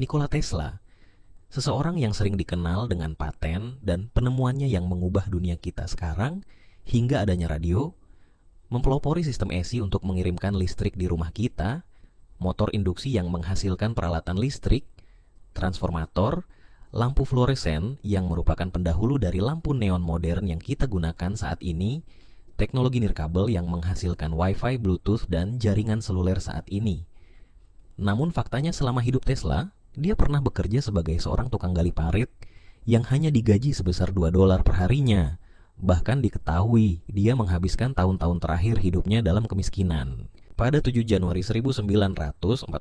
Nikola Tesla, seseorang yang sering dikenal dengan paten dan penemuannya yang mengubah dunia kita sekarang hingga adanya radio, mempelopori sistem AC untuk mengirimkan listrik di rumah kita, motor induksi yang menghasilkan peralatan listrik, transformator, lampu fluoresen yang merupakan pendahulu dari lampu neon modern yang kita gunakan saat ini, teknologi nirkabel yang menghasilkan Wi-Fi, Bluetooth, dan jaringan seluler saat ini. Namun faktanya selama hidup Tesla, dia pernah bekerja sebagai seorang tukang gali parit yang hanya digaji sebesar $2 per harinya. Bahkan diketahui dia menghabiskan tahun-tahun terakhir hidupnya dalam kemiskinan. Pada 7 Januari 1943,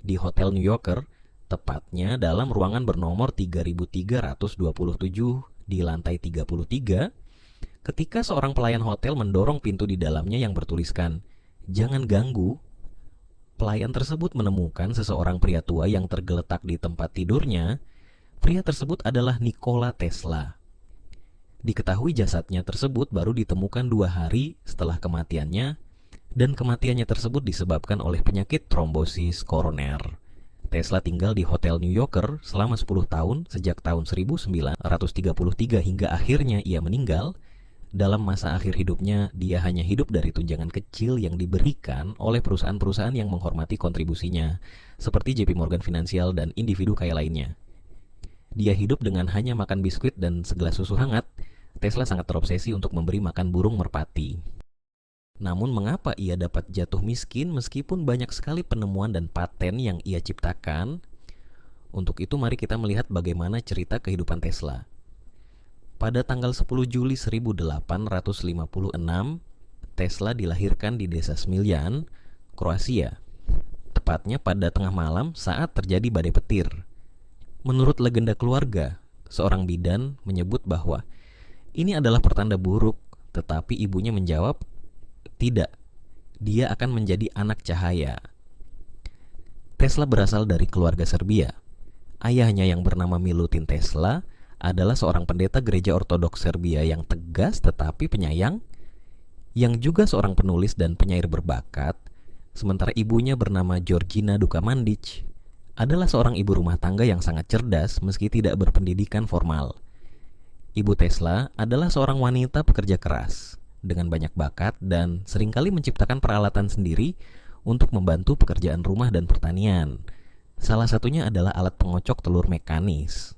di Hotel New Yorker, tepatnya dalam ruangan bernomor 3327 di lantai 33, ketika seorang pelayan hotel mendorong pintu di dalamnya yang bertuliskan, "Jangan ganggu," pelayan tersebut menemukan seseorang pria tua yang tergeletak di tempat tidurnya. Pria tersebut adalah Nikola Tesla. Diketahui jasadnya tersebut baru ditemukan 2 hari setelah kematiannya, dan kematiannya tersebut disebabkan oleh penyakit trombosis koroner. Tesla tinggal di Hotel New Yorker selama 10 tahun sejak tahun 1933 hingga akhirnya ia meninggal. Dalam masa akhir hidupnya, dia hanya hidup dari tunjangan kecil yang diberikan oleh perusahaan-perusahaan yang menghormati kontribusinya, seperti JP Morgan Financial dan individu kaya lainnya. Dia hidup dengan hanya makan biskuit dan segelas susu hangat. Tesla sangat terobsesi untuk memberi makan burung merpati. Namun mengapa ia dapat jatuh miskin meskipun banyak sekali penemuan dan paten yang ia ciptakan? Untuk itu mari kita melihat bagaimana cerita kehidupan Tesla. Pada tanggal 10 Juli 1856, Tesla dilahirkan di desa Smiljan, Kroasia. Tepatnya pada tengah malam saat terjadi badai petir. Menurut legenda keluarga, seorang bidan menyebut bahwa ini adalah pertanda buruk, tetapi ibunya menjawab, "Tidak, dia akan menjadi anak cahaya." Tesla berasal dari keluarga Serbia. Ayahnya yang bernama Milutin Tesla adalah seorang pendeta gereja ortodoks Serbia yang tegas tetapi penyayang, yang juga seorang penulis dan penyair berbakat, sementara ibunya bernama Georgina Dukamandic adalah seorang ibu rumah tangga yang sangat cerdas meski tidak berpendidikan formal. Ibu Tesla adalah seorang wanita pekerja keras dengan banyak bakat dan seringkali menciptakan peralatan sendiri untuk membantu pekerjaan rumah dan pertanian. Salah satunya adalah alat pengocok telur mekanis.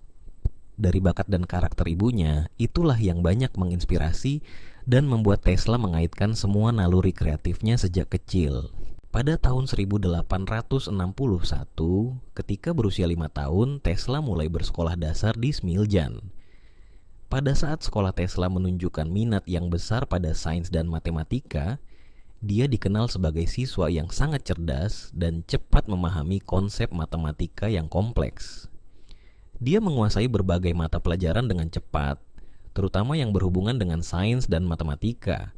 Dari bakat dan karakter ibunya, itulah yang banyak menginspirasi dan membuat Tesla mengaitkan semua naluri kreatifnya sejak kecil. Pada tahun 1861, ketika berusia 5 tahun, Tesla mulai bersekolah dasar di Smiljan. Pada saat sekolah Tesla menunjukkan minat yang besar pada sains dan matematika, dia dikenal sebagai siswa yang sangat cerdas dan cepat memahami konsep matematika yang kompleks. Dia menguasai berbagai mata pelajaran dengan cepat, terutama yang berhubungan dengan sains dan matematika.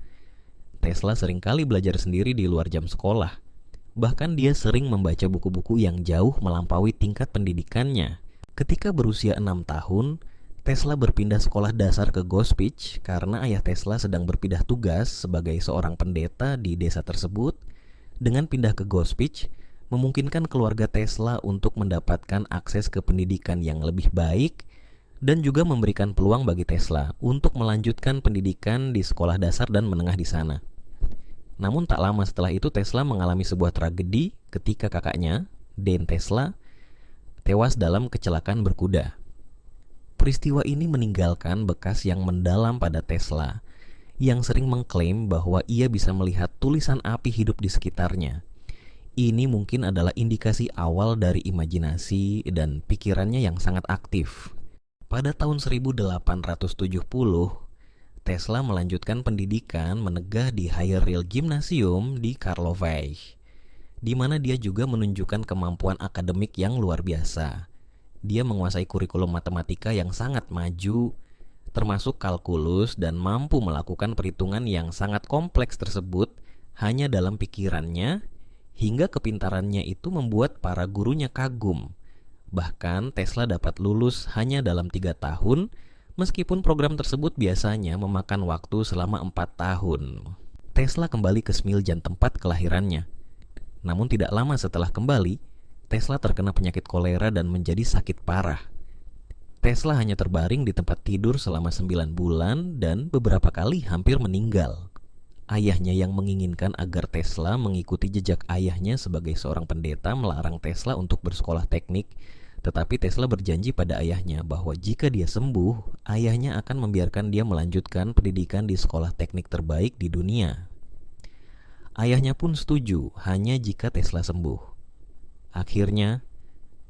Tesla seringkali belajar sendiri di luar jam sekolah. Bahkan dia sering membaca buku-buku yang jauh melampaui tingkat pendidikannya. Ketika berusia 6 tahun, Tesla berpindah sekolah dasar ke Gospic karena ayah Tesla sedang berpindah tugas sebagai seorang pendeta di desa tersebut. Dengan pindah ke Gospic, memungkinkan keluarga Tesla untuk mendapatkan akses ke pendidikan yang lebih baik dan juga memberikan peluang bagi Tesla untuk melanjutkan pendidikan di sekolah dasar dan menengah di sana. Namun tak lama setelah itu Tesla mengalami sebuah tragedi ketika kakaknya, Dane Tesla, tewas dalam kecelakaan berkuda. Peristiwa ini meninggalkan bekas yang mendalam pada Tesla, yang sering mengklaim bahwa ia bisa melihat tulisan api hidup di sekitarnya. Ini mungkin adalah indikasi awal dari imajinasi dan pikirannya yang sangat aktif. Pada tahun 1870, Tesla melanjutkan pendidikan menegah di Higher Real Gymnasium di Karlovy, di mana dia juga menunjukkan kemampuan akademik yang luar biasa. Dia menguasai kurikulum matematika yang sangat maju, termasuk kalkulus, dan mampu melakukan perhitungan yang sangat kompleks tersebut hanya dalam pikirannya, hingga kepintarannya itu membuat para gurunya kagum. Bahkan Tesla dapat lulus hanya dalam 3 tahun, meskipun program tersebut biasanya memakan waktu selama 4 tahun. Tesla kembali ke Smiljan, tempat kelahirannya. Namun tidak lama setelah kembali, Tesla terkena penyakit kolera dan menjadi sakit parah. Tesla hanya terbaring di tempat tidur selama 9 bulan dan beberapa kali hampir meninggal. Ayahnya yang menginginkan agar Tesla mengikuti jejak ayahnya sebagai seorang pendeta melarang Tesla untuk bersekolah teknik, tetapi Tesla berjanji pada ayahnya bahwa jika dia sembuh, ayahnya akan membiarkan dia melanjutkan pendidikan di sekolah teknik terbaik di dunia. Ayahnya pun setuju hanya jika Tesla sembuh. Akhirnya,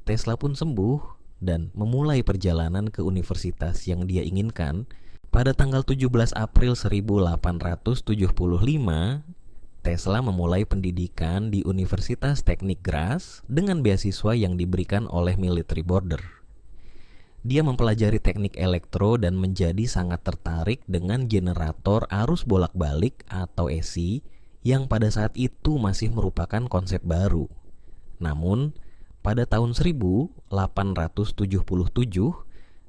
Tesla pun sembuh dan memulai perjalanan ke universitas yang dia inginkan. Pada tanggal 17 April 1875, Tesla memulai pendidikan di Universitas Teknik Graz dengan beasiswa yang diberikan oleh Military Border. Dia mempelajari teknik elektro dan menjadi sangat tertarik dengan generator arus bolak-balik atau AC yang pada saat itu masih merupakan konsep baru. Namun, pada tahun 1877,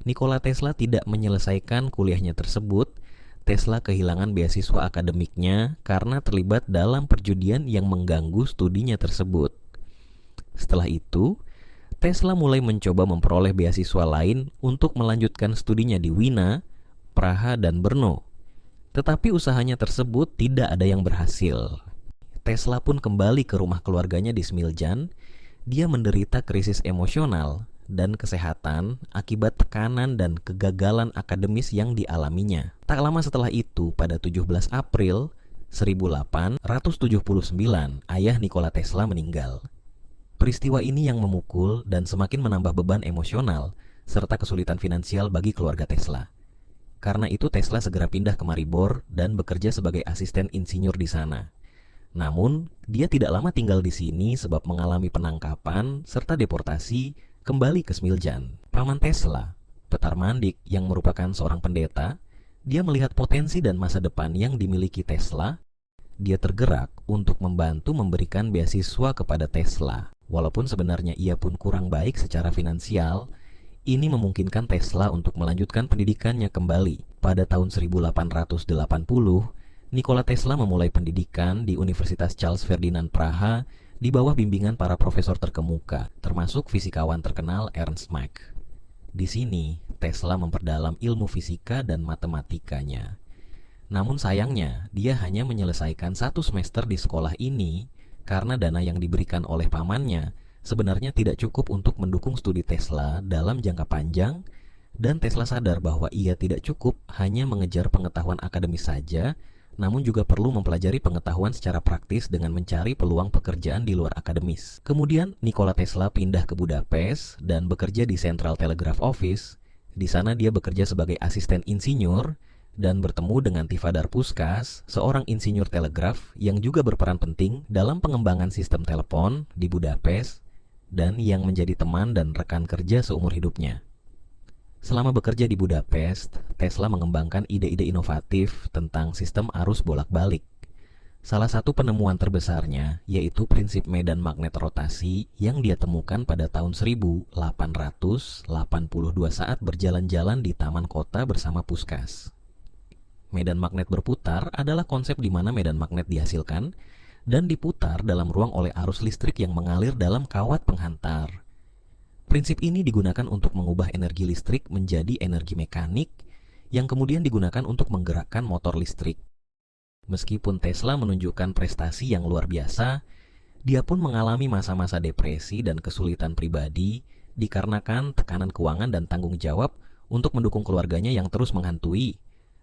Nikola Tesla tidak menyelesaikan kuliahnya tersebut. Tesla kehilangan beasiswa akademiknya karena terlibat dalam perjudian yang mengganggu studinya tersebut. Setelah itu, Tesla mulai mencoba memperoleh beasiswa lain untuk melanjutkan studinya di Wina, Praha, dan Brno. Tetapi usahanya tersebut tidak ada yang berhasil. Tesla pun kembali ke rumah keluarganya di Smiljan. Dia menderita krisis emosional dan kesehatan akibat tekanan dan kegagalan akademis yang dialaminya. Tak lama setelah itu, pada 17 April 1879, ayah Nikola Tesla meninggal. Peristiwa ini yang memukul dan semakin menambah beban emosional serta kesulitan finansial bagi keluarga Tesla. Karena itu Tesla segera pindah ke Maribor dan bekerja sebagai asisten insinyur di sana. Namun, dia tidak lama tinggal di sini sebab mengalami penangkapan serta deportasi kembali ke Smiljan. Paman Tesla, Petar Mandik, yang merupakan seorang pendeta, dia melihat potensi dan masa depan yang dimiliki Tesla. Dia tergerak untuk membantu memberikan beasiswa kepada Tesla. Walaupun sebenarnya ia pun kurang baik secara finansial, ini memungkinkan Tesla untuk melanjutkan pendidikannya kembali. Pada tahun 1880, Nikola Tesla memulai pendidikan di Universitas Charles Ferdinand Praha di bawah bimbingan para profesor terkemuka, termasuk fisikawan terkenal Ernst Mach. Di sini, Tesla memperdalam ilmu fisika dan matematikanya. Namun sayangnya, dia hanya menyelesaikan 1 semester di sekolah ini karena dana yang diberikan oleh pamannya sebenarnya tidak cukup untuk mendukung studi Tesla dalam jangka panjang, dan Tesla sadar bahwa ia tidak cukup hanya mengejar pengetahuan akademis saja, namun juga perlu mempelajari pengetahuan secara praktis dengan mencari peluang pekerjaan di luar akademis. Kemudian Nikola Tesla pindah ke Budapest dan bekerja di Central Telegraph Office. Di sana dia bekerja sebagai asisten insinyur dan bertemu dengan Tifadar Puskas, seorang insinyur telegraf yang juga berperan penting dalam pengembangan sistem telepon di Budapest dan yang menjadi teman dan rekan kerja seumur hidupnya. Selama bekerja di Budapest, Tesla mengembangkan ide-ide inovatif tentang sistem arus bolak-balik. Salah satu penemuan terbesarnya yaitu prinsip medan magnet rotasi yang dia temukan pada tahun 1882 saat berjalan-jalan di taman kota bersama Puskas. Medan magnet berputar adalah konsep di mana medan magnet dihasilkan dan diputar dalam ruang oleh arus listrik yang mengalir dalam kawat penghantar. Prinsip ini digunakan untuk mengubah energi listrik menjadi energi mekanik yang kemudian digunakan untuk menggerakkan motor listrik. Meskipun Tesla menunjukkan prestasi yang luar biasa, dia pun mengalami masa-masa depresi dan kesulitan pribadi dikarenakan tekanan keuangan dan tanggung jawab untuk mendukung keluarganya yang terus menghantui.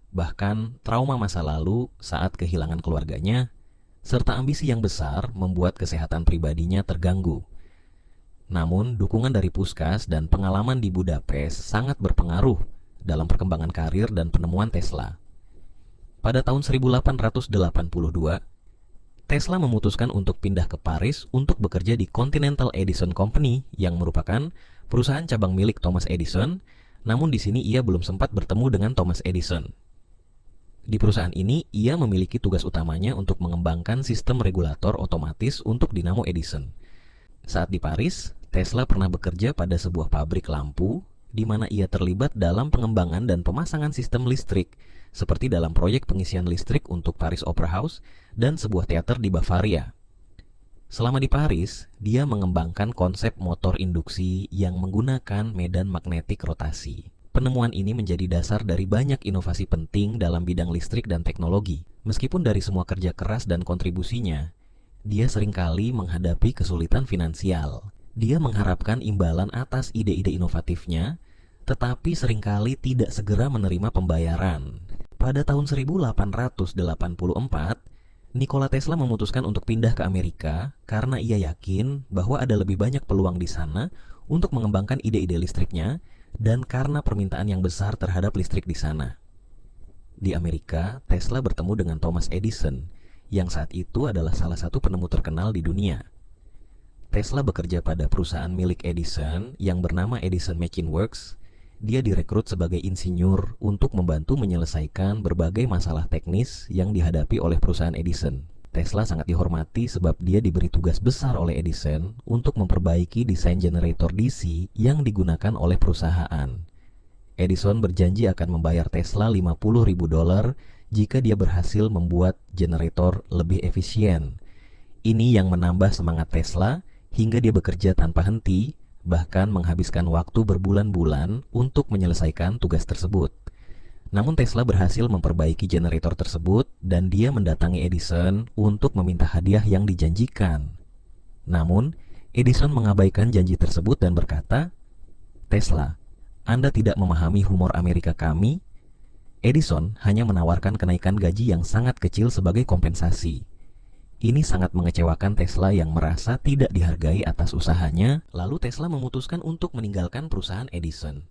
Bahkan trauma masa lalu saat kehilangan keluarganya, serta ambisi yang besar membuat kesehatan pribadinya terganggu. Namun, dukungan dari Puskas dan pengalaman di Budapest sangat berpengaruh dalam perkembangan karir dan penemuan Tesla. Pada tahun 1882, Tesla memutuskan untuk pindah ke Paris untuk bekerja di Continental Edison Company yang merupakan perusahaan cabang milik Thomas Edison, namun di sini ia belum sempat bertemu dengan Thomas Edison. Di perusahaan ini, ia memiliki tugas utamanya untuk mengembangkan sistem regulator otomatis untuk dinamo Edison. Saat di Paris, Tesla pernah bekerja pada sebuah pabrik lampu, di mana ia terlibat dalam pengembangan dan pemasangan sistem listrik, seperti dalam proyek pengisian listrik untuk Paris Opera House dan sebuah teater di Bavaria. Selama di Paris, dia mengembangkan konsep motor induksi yang menggunakan medan magnetik rotasi. Penemuan ini menjadi dasar dari banyak inovasi penting dalam bidang listrik dan teknologi. Meskipun dari semua kerja keras dan kontribusinya, dia seringkali menghadapi kesulitan finansial. Dia mengharapkan imbalan atas ide-ide inovatifnya, tetapi seringkali tidak segera menerima pembayaran. Pada tahun 1884, Nikola Tesla memutuskan untuk pindah ke Amerika karena ia yakin bahwa ada lebih banyak peluang di sana untuk mengembangkan ide-ide listriknya dan karena permintaan yang besar terhadap listrik di sana. Di Amerika, Tesla bertemu dengan Thomas Edison, yang saat itu adalah salah satu penemu terkenal di dunia. Tesla bekerja pada perusahaan milik Edison yang bernama Edison Machine Works. Dia direkrut sebagai insinyur untuk membantu menyelesaikan berbagai masalah teknis yang dihadapi oleh perusahaan Edison. Tesla sangat dihormati sebab dia diberi tugas besar oleh Edison untuk memperbaiki desain generator DC yang digunakan oleh perusahaan. Edison berjanji akan membayar Tesla $50.000 jika dia berhasil membuat generator lebih efisien. Ini yang menambah semangat Tesla hingga dia bekerja tanpa henti, bahkan menghabiskan waktu berbulan-bulan untuk menyelesaikan tugas tersebut. Namun Tesla berhasil memperbaiki generator tersebut dan dia mendatangi Edison untuk meminta hadiah yang dijanjikan. Namun, Edison mengabaikan janji tersebut dan berkata, "Tesla, Anda tidak memahami humor Amerika kami." Edison hanya menawarkan kenaikan gaji yang sangat kecil sebagai kompensasi. Ini sangat mengecewakan Tesla yang merasa tidak dihargai atas usahanya. Lalu Tesla memutuskan untuk meninggalkan perusahaan Edison.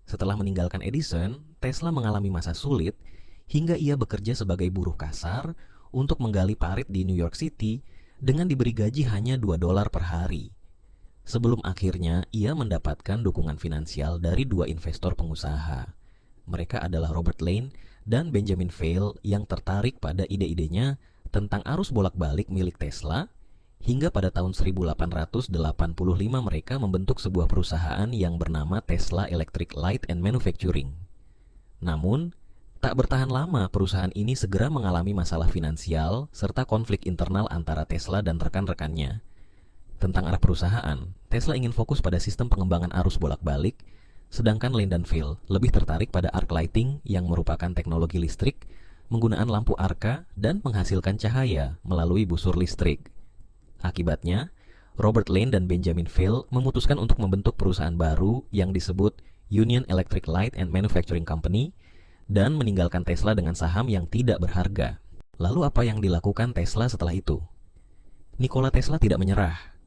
Setelah meninggalkan Edison, Tesla mengalami masa sulit hingga ia bekerja sebagai buruh kasar untuk menggali parit di New York City dengan diberi gaji hanya $2 per hari. Sebelum akhirnya ia mendapatkan dukungan finansial dari dua investor pengusaha. Mereka adalah Robert Lane dan Benjamin Vail yang tertarik pada ide-idenya tentang arus bolak-balik milik Tesla, hingga pada tahun 1885 mereka membentuk sebuah perusahaan yang bernama Tesla Electric Light and Manufacturing. Namun, tak bertahan lama perusahaan ini segera mengalami masalah finansial serta konflik internal antara Tesla dan rekan-rekannya. Tentang arah perusahaan, Tesla ingin fokus pada sistem pengembangan arus bolak-balik, sedangkan Lane dan Vail lebih tertarik pada arc lighting yang merupakan teknologi listrik menggunakan lampu arka dan menghasilkan cahaya melalui busur listrik. Akibatnya, Robert Lane dan Benjamin Vail memutuskan untuk membentuk perusahaan baru yang disebut Union Electric Light and Manufacturing Company dan meninggalkan Tesla dengan saham yang tidak berharga. Lalu apa yang dilakukan Tesla setelah itu? Nikola Tesla tidak menyerah.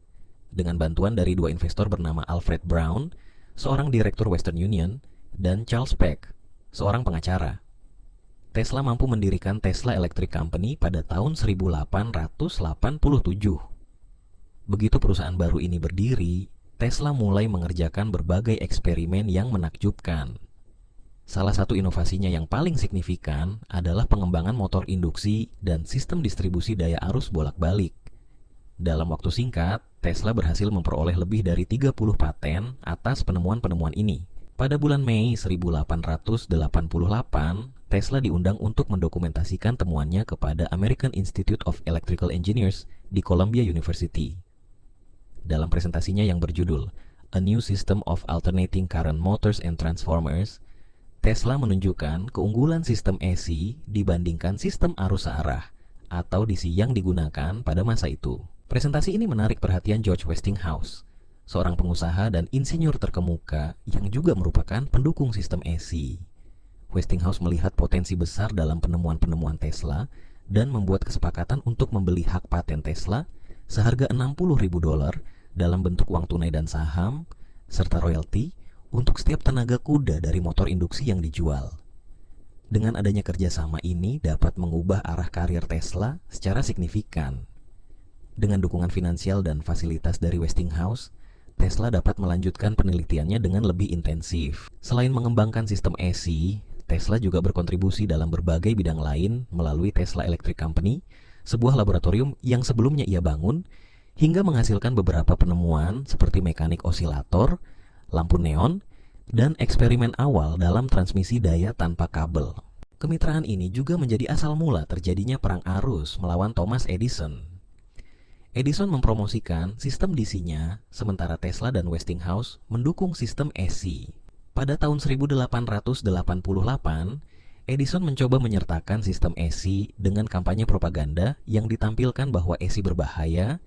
Dengan bantuan dari dua investor bernama Alfred Brown, seorang direktur Western Union, dan Charles Peck, seorang pengacara, Tesla mampu mendirikan Tesla Electric Company pada tahun 1887. Begitu perusahaan baru ini berdiri, Tesla mulai mengerjakan berbagai eksperimen yang menakjubkan. Salah satu inovasinya yang paling signifikan adalah pengembangan motor induksi dan sistem distribusi daya arus bolak-balik. Dalam waktu singkat, Tesla berhasil memperoleh lebih dari 30 paten atas penemuan-penemuan ini. Pada bulan Mei 1888, Tesla diundang untuk mendokumentasikan temuannya kepada American Institute of Electrical Engineers di Columbia University. Dalam presentasinya yang berjudul A New System of Alternating Current Motors and Transformers, Tesla menunjukkan keunggulan sistem AC dibandingkan sistem arus searah atau DC yang digunakan pada masa itu. Presentasi ini menarik perhatian George Westinghouse, seorang pengusaha dan insinyur terkemuka yang juga merupakan pendukung sistem AC. Westinghouse melihat potensi besar dalam penemuan-penemuan Tesla dan membuat kesepakatan untuk membeli hak paten Tesla seharga $60.000 dalam bentuk uang tunai dan saham, serta royalti untuk setiap tenaga kuda dari motor induksi yang dijual. Dengan adanya kerjasama ini dapat mengubah arah karir Tesla secara signifikan. Dengan dukungan finansial dan fasilitas dari Westinghouse, Tesla dapat melanjutkan penelitiannya dengan lebih intensif. Selain mengembangkan sistem AC, Tesla juga berkontribusi dalam berbagai bidang lain melalui Tesla Electric Company, sebuah laboratorium yang sebelumnya ia bangun, hingga menghasilkan beberapa penemuan seperti mekanik osilator, lampu neon, dan eksperimen awal dalam transmisi daya tanpa kabel. Kemitraan ini juga menjadi asal mula terjadinya perang arus melawan Thomas Edison. Edison mempromosikan sistem DC-nya, sementara Tesla dan Westinghouse mendukung sistem AC. Pada tahun 1888, Edison mencoba menyertakan sistem AC dengan kampanye propaganda yang ditampilkan bahwa AC berbahaya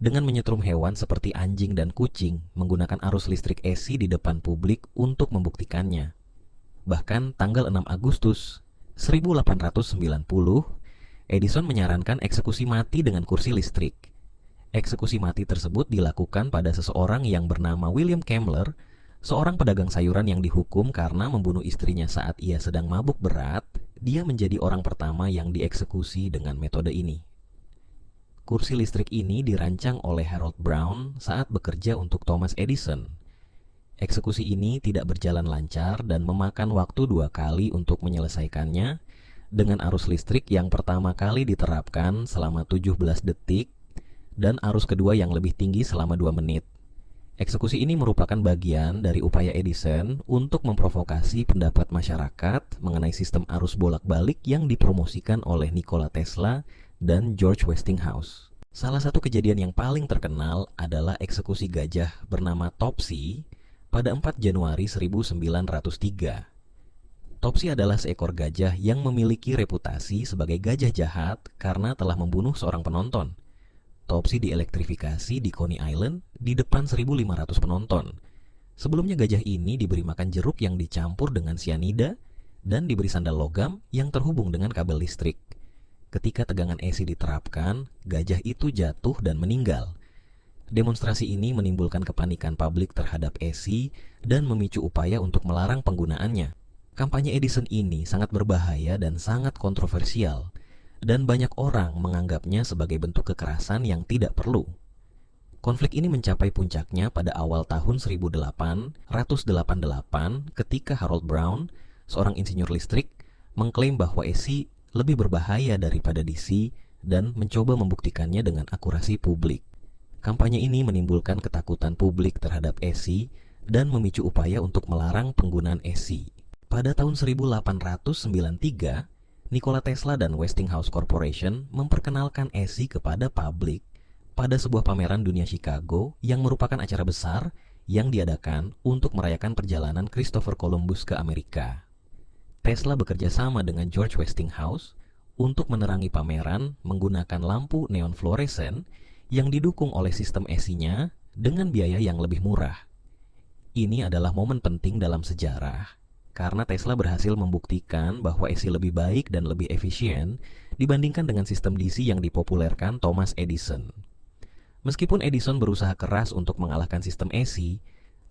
dengan menyetrum hewan seperti anjing dan kucing menggunakan arus listrik AC di depan publik untuk membuktikannya. Bahkan tanggal 6 Agustus 1890, Edison menyarankan eksekusi mati dengan kursi listrik. Eksekusi mati tersebut dilakukan pada seseorang yang bernama William Kemmler, seorang pedagang sayuran yang dihukum karena membunuh istrinya saat ia sedang mabuk berat. Dia menjadi orang pertama yang dieksekusi dengan metode ini. Kursi listrik ini dirancang oleh Harold Brown saat bekerja untuk Thomas Edison. Eksekusi ini tidak berjalan lancar dan memakan waktu 2 kali untuk menyelesaikannya, dengan arus listrik yang pertama kali diterapkan selama 17 detik dan arus kedua yang lebih tinggi selama 2 menit. Eksekusi ini merupakan bagian dari upaya Edison untuk memprovokasi pendapat masyarakat mengenai sistem arus bolak-balik yang dipromosikan oleh Nikola Tesla dan George Westinghouse. Salah satu kejadian yang paling terkenal adalah eksekusi gajah bernama Topsy pada 4 Januari 1903. Topsy adalah seekor gajah yang memiliki reputasi sebagai gajah jahat karena telah membunuh seorang penonton. Topsy dielektrifikasi di Coney Island di depan 1.500 penonton. Sebelumnya gajah ini diberi makan jeruk yang dicampur dengan sianida dan diberi sandal logam yang terhubung dengan kabel listrik. Ketika tegangan AC diterapkan, gajah itu jatuh dan meninggal. Demonstrasi ini menimbulkan kepanikan publik terhadap AC dan memicu upaya untuk melarang penggunaannya. Kampanye Edison ini sangat berbahaya dan sangat kontroversial, dan banyak orang menganggapnya sebagai bentuk kekerasan yang tidak perlu. Konflik ini mencapai puncaknya pada awal tahun 1888 ketika Harold Brown, seorang insinyur listrik, mengklaim bahwa AC lebih berbahaya daripada DC dan mencoba membuktikannya dengan akurasi publik. Kampanye ini menimbulkan ketakutan publik terhadap AC dan memicu upaya untuk melarang penggunaan AC. Pada tahun 1893, Nikola Tesla dan Westinghouse Corporation memperkenalkan AC kepada publik pada sebuah pameran dunia Chicago yang merupakan acara besar yang diadakan untuk merayakan perjalanan Christopher Columbus ke Amerika. Tesla bekerja sama dengan George Westinghouse untuk menerangi pameran menggunakan lampu neon fluoresen yang didukung oleh sistem AC-nya dengan biaya yang lebih murah. Ini adalah momen penting dalam sejarah, karena Tesla berhasil membuktikan bahwa AC lebih baik dan lebih efisien dibandingkan dengan sistem DC yang dipopulerkan Thomas Edison. Meskipun Edison berusaha keras untuk mengalahkan sistem AC,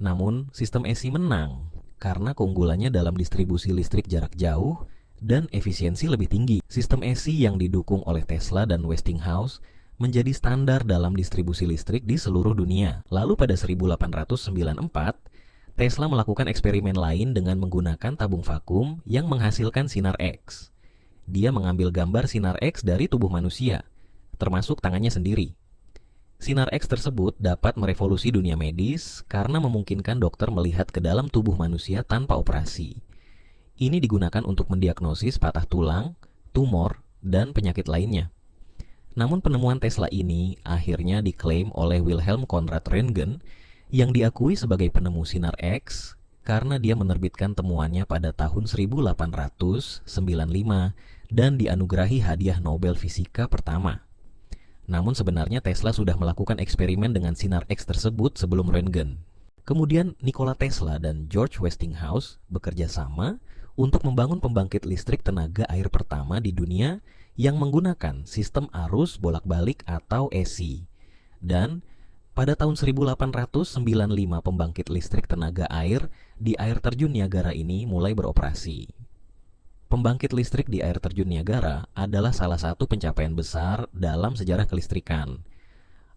namun sistem AC menang karena keunggulannya dalam distribusi listrik jarak jauh dan efisiensi lebih tinggi. Sistem AC yang didukung oleh Tesla dan Westinghouse menjadi standar dalam distribusi listrik di seluruh dunia. Lalu pada 1894, Tesla melakukan eksperimen lain dengan menggunakan tabung vakum yang menghasilkan sinar X. Dia mengambil gambar sinar X dari tubuh manusia, termasuk tangannya sendiri. Sinar X tersebut dapat merevolusi dunia medis karena memungkinkan dokter melihat ke dalam tubuh manusia tanpa operasi. Ini digunakan untuk mendiagnosis patah tulang, tumor, dan penyakit lainnya. Namun penemuan Tesla ini akhirnya diklaim oleh Wilhelm Conrad Röntgen yang diakui sebagai penemu sinar X karena dia menerbitkan temuannya pada tahun 1895 dan dianugerahi hadiah Nobel Fisika pertama. Namun sebenarnya Tesla sudah melakukan eksperimen dengan sinar X tersebut sebelum Röntgen. Kemudian Nikola Tesla dan George Westinghouse bekerja sama untuk membangun pembangkit listrik tenaga air pertama di dunia yang menggunakan sistem arus bolak-balik atau AC. Dan pada tahun 1895 pembangkit listrik tenaga air di air terjun Niagara ini mulai beroperasi. Pembangkit listrik di air terjun Niagara adalah salah satu pencapaian besar dalam sejarah kelistrikan.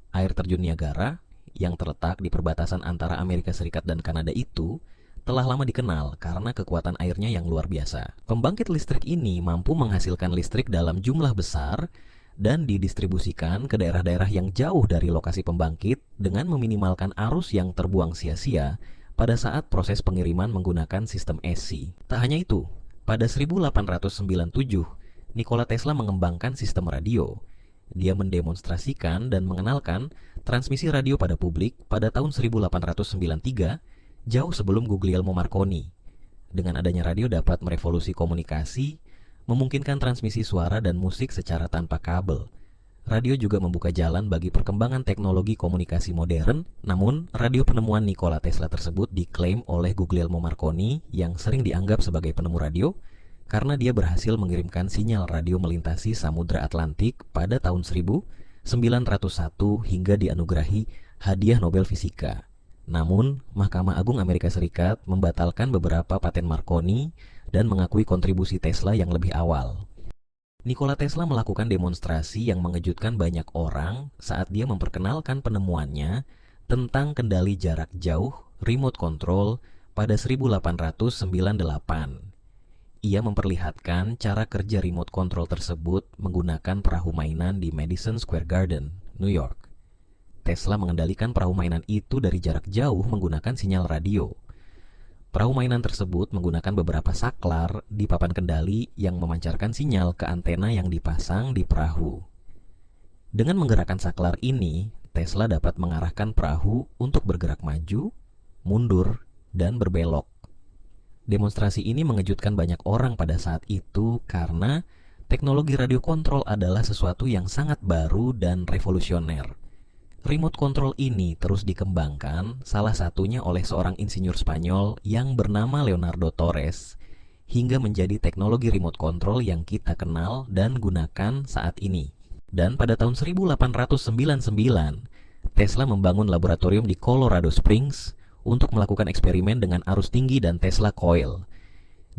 Air terjun Niagara yang terletak di perbatasan antara Amerika Serikat dan Kanada itu telah lama dikenal karena kekuatan airnya yang luar biasa. Pembangkit listrik ini mampu menghasilkan listrik dalam jumlah besar dan didistribusikan ke daerah-daerah yang jauh dari lokasi pembangkit dengan meminimalkan arus yang terbuang sia-sia pada saat proses pengiriman menggunakan sistem AC. Tak hanya itu, pada 1897, Nikola Tesla mengembangkan sistem radio. Dia mendemonstrasikan dan mengenalkan transmisi radio pada publik pada tahun 1893, jauh sebelum Guglielmo Marconi. Dengan adanya radio dapat merevolusi komunikasi, memungkinkan transmisi suara dan musik secara tanpa kabel. Radio juga membuka jalan bagi perkembangan teknologi komunikasi modern, namun radio penemuan Nikola Tesla tersebut diklaim oleh Guglielmo Marconi yang sering dianggap sebagai penemu radio karena dia berhasil mengirimkan sinyal radio melintasi Samudra Atlantik pada tahun 1901 hingga dianugerahi hadiah Nobel Fisika. Namun, Mahkamah Agung Amerika Serikat membatalkan beberapa paten Marconi dan mengakui kontribusi Tesla yang lebih awal. Nikola Tesla melakukan demonstrasi yang mengejutkan banyak orang saat dia memperkenalkan penemuannya tentang kendali jarak jauh remote control pada 1898. Ia memperlihatkan cara kerja remote control tersebut menggunakan perahu mainan di Madison Square Garden, New York. Tesla mengendalikan perahu mainan itu dari jarak jauh menggunakan sinyal radio. Perahu mainan tersebut menggunakan beberapa saklar di papan kendali yang memancarkan sinyal ke antena yang dipasang di perahu. Dengan menggerakkan saklar ini, Tesla dapat mengarahkan perahu untuk bergerak maju, mundur, dan berbelok. Demonstrasi ini mengejutkan banyak orang pada saat itu karena teknologi radio kontrol adalah sesuatu yang sangat baru dan revolusioner. Remote control ini terus dikembangkan, salah satunya oleh seorang insinyur Spanyol yang bernama Leonardo Torres, hingga menjadi teknologi remote control yang kita kenal dan gunakan saat ini. Dan pada tahun 1899, Tesla membangun laboratorium di Colorado Springs untuk melakukan eksperimen dengan arus tinggi dan Tesla coil.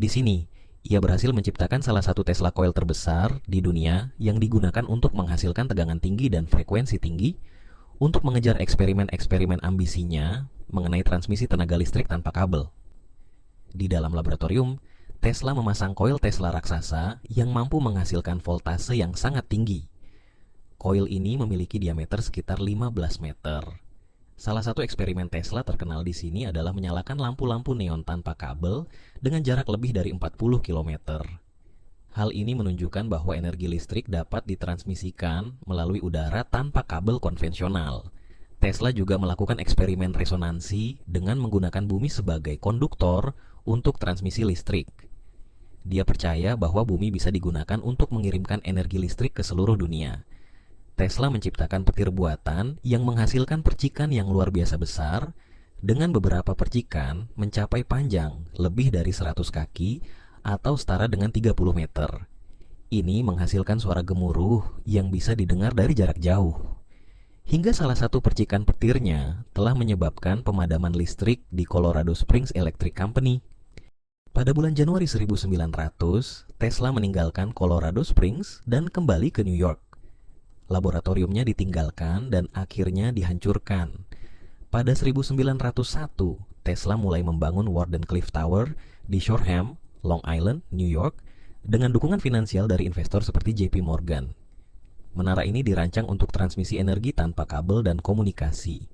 Di sini, ia berhasil menciptakan salah satu Tesla coil terbesar di dunia yang digunakan untuk menghasilkan tegangan tinggi dan frekuensi tinggi untuk mengejar eksperimen-eksperimen ambisinya mengenai transmisi tenaga listrik tanpa kabel. Di dalam laboratorium, Tesla memasang koil Tesla raksasa yang mampu menghasilkan voltase yang sangat tinggi. Koil ini memiliki diameter sekitar 15 meter. Salah satu eksperimen Tesla terkenal di sini adalah menyalakan lampu-lampu neon tanpa kabel dengan jarak lebih dari 40 km. Hal ini menunjukkan bahwa energi listrik dapat ditransmisikan melalui udara tanpa kabel konvensional. Tesla juga melakukan eksperimen resonansi dengan menggunakan bumi sebagai konduktor untuk transmisi listrik. Dia percaya bahwa bumi bisa digunakan untuk mengirimkan energi listrik ke seluruh dunia. Tesla menciptakan petir buatan yang menghasilkan percikan yang luar biasa besar, dengan beberapa percikan mencapai panjang lebih dari 100 kaki atau setara dengan 30 meter. Ini menghasilkan suara gemuruh yang bisa didengar dari jarak jauh. Hingga salah satu percikan petirnya telah menyebabkan pemadaman listrik di Colorado Springs Electric Company. Pada bulan Januari 1900, Tesla meninggalkan Colorado Springs dan kembali ke New York. Laboratoriumnya ditinggalkan dan akhirnya dihancurkan. Pada 1901, Tesla mulai membangun Wardenclyffe Tower di Shoreham, Long Island, New York, dengan dukungan finansial dari investor seperti JP Morgan. Menara ini dirancang untuk transmisi energi tanpa kabel dan komunikasi.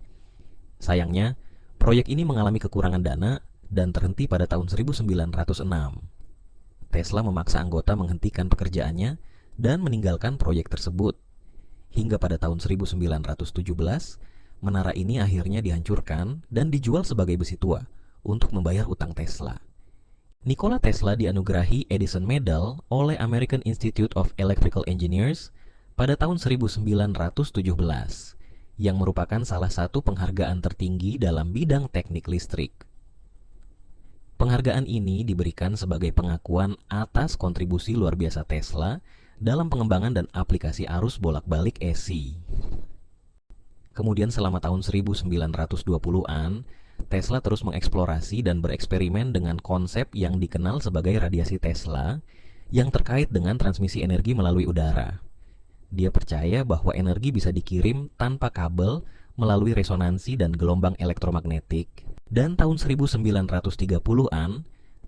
Sayangnya, proyek ini mengalami kekurangan dana dan terhenti pada tahun 1906. Tesla memaksa anggota menghentikan pekerjaannya dan meninggalkan proyek tersebut. Hingga pada tahun 1917, menara ini akhirnya dihancurkan dan dijual sebagai besi tua untuk membayar utang Tesla. Nikola Tesla dianugerahi Edison Medal oleh American Institute of Electrical Engineers pada tahun 1917, yang merupakan salah satu penghargaan tertinggi dalam bidang teknik listrik. Penghargaan ini diberikan sebagai pengakuan atas kontribusi luar biasa Tesla dalam pengembangan dan aplikasi arus bolak-balik AC. Kemudian selama tahun 1920-an, Tesla terus mengeksplorasi dan bereksperimen dengan konsep yang dikenal sebagai radiasi Tesla yang terkait dengan transmisi energi melalui udara. Dia percaya bahwa energi bisa dikirim tanpa kabel melalui resonansi dan gelombang elektromagnetik. Dan tahun 1930-an,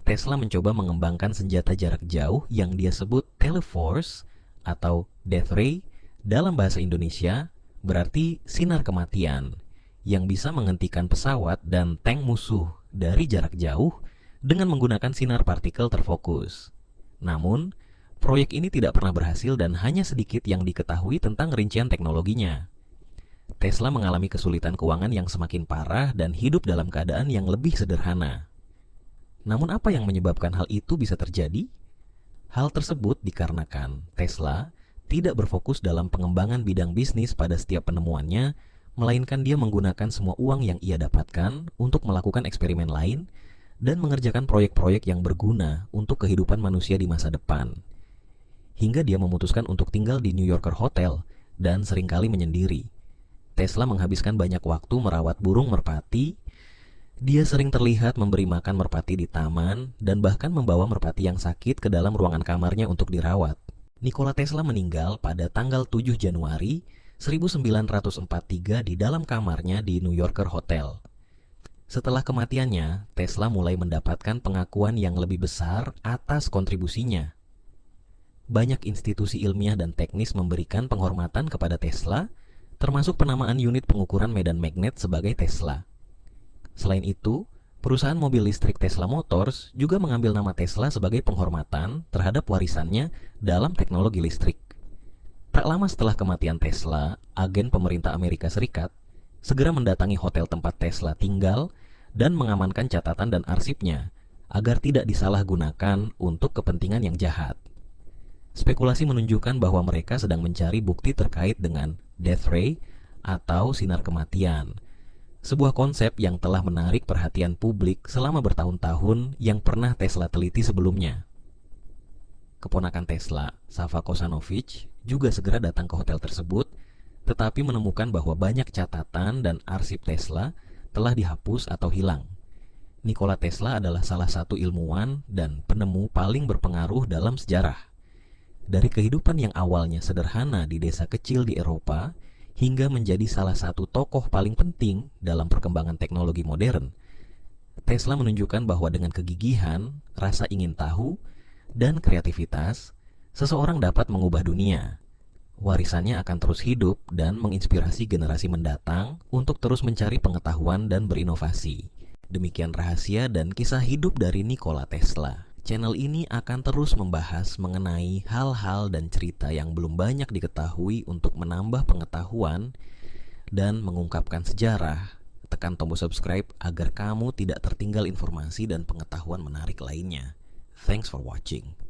Tesla mencoba mengembangkan senjata jarak jauh yang dia sebut Teleforce atau Death Ray, dalam bahasa Indonesia berarti sinar kematian, yang bisa menghentikan pesawat dan tank musuh dari jarak jauh dengan menggunakan sinar partikel terfokus. Namun, Proyek ini tidak pernah berhasil dan hanya sedikit yang diketahui tentang rincian teknologinya. Tesla mengalami kesulitan keuangan yang semakin parah dan hidup dalam keadaan yang lebih sederhana. Namun apa yang menyebabkan hal itu bisa terjadi? Hal tersebut dikarenakan Tesla tidak berfokus dalam pengembangan bidang bisnis pada setiap penemuannya, melainkan dia menggunakan semua uang yang ia dapatkan untuk melakukan eksperimen lain dan mengerjakan proyek-proyek yang berguna untuk kehidupan manusia di masa depan. Hingga dia memutuskan untuk tinggal di New Yorker Hotel dan seringkali menyendiri. Tesla menghabiskan banyak waktu merawat burung merpati. Dia sering terlihat memberi makan merpati di taman dan bahkan membawa merpati yang sakit ke dalam ruangan kamarnya untuk dirawat. Nikola Tesla meninggal pada tanggal 7 Januari 1943 di dalam kamarnya di New Yorker Hotel. Setelah kematiannya, Tesla mulai mendapatkan pengakuan yang lebih besar atas kontribusinya. Banyak institusi ilmiah dan teknis memberikan penghormatan kepada Tesla, termasuk penamaan unit pengukuran medan magnet sebagai Tesla. Selain itu, perusahaan mobil listrik Tesla Motors juga mengambil nama Tesla sebagai penghormatan terhadap warisannya dalam teknologi listrik. Tak lama setelah kematian Tesla, agen pemerintah Amerika Serikat segera mendatangi hotel tempat Tesla tinggal dan mengamankan catatan dan arsipnya agar tidak disalahgunakan untuk kepentingan yang jahat. Spekulasi menunjukkan bahwa mereka sedang mencari bukti terkait dengan death ray atau sinar kematian, sebuah konsep yang telah menarik perhatian publik selama bertahun-tahun yang pernah Tesla teliti sebelumnya. Keponakan Tesla, Sava Kosanovich, juga segera datang ke hotel tersebut, tetapi menemukan bahwa banyak catatan dan arsip Tesla telah dihapus atau hilang. Nikola Tesla adalah salah satu ilmuwan dan penemu paling berpengaruh dalam sejarah. Dari kehidupan yang awalnya sederhana di desa kecil di Eropa, hingga menjadi salah satu tokoh paling penting dalam perkembangan teknologi modern, Tesla menunjukkan bahwa dengan kegigihan, rasa ingin tahu, dan kreativitas, seseorang dapat mengubah dunia. Warisannya akan terus hidup dan menginspirasi generasi mendatang untuk terus mencari pengetahuan dan berinovasi. Demikian rahasia dan kisah hidup dari Nikola Tesla. Channel ini akan terus membahas mengenai hal-hal dan cerita yang belum banyak diketahui untuk menambah pengetahuan dan mengungkapkan sejarah. Tekan tombol subscribe agar kamu tidak tertinggal informasi dan pengetahuan menarik lainnya. Thanks for watching.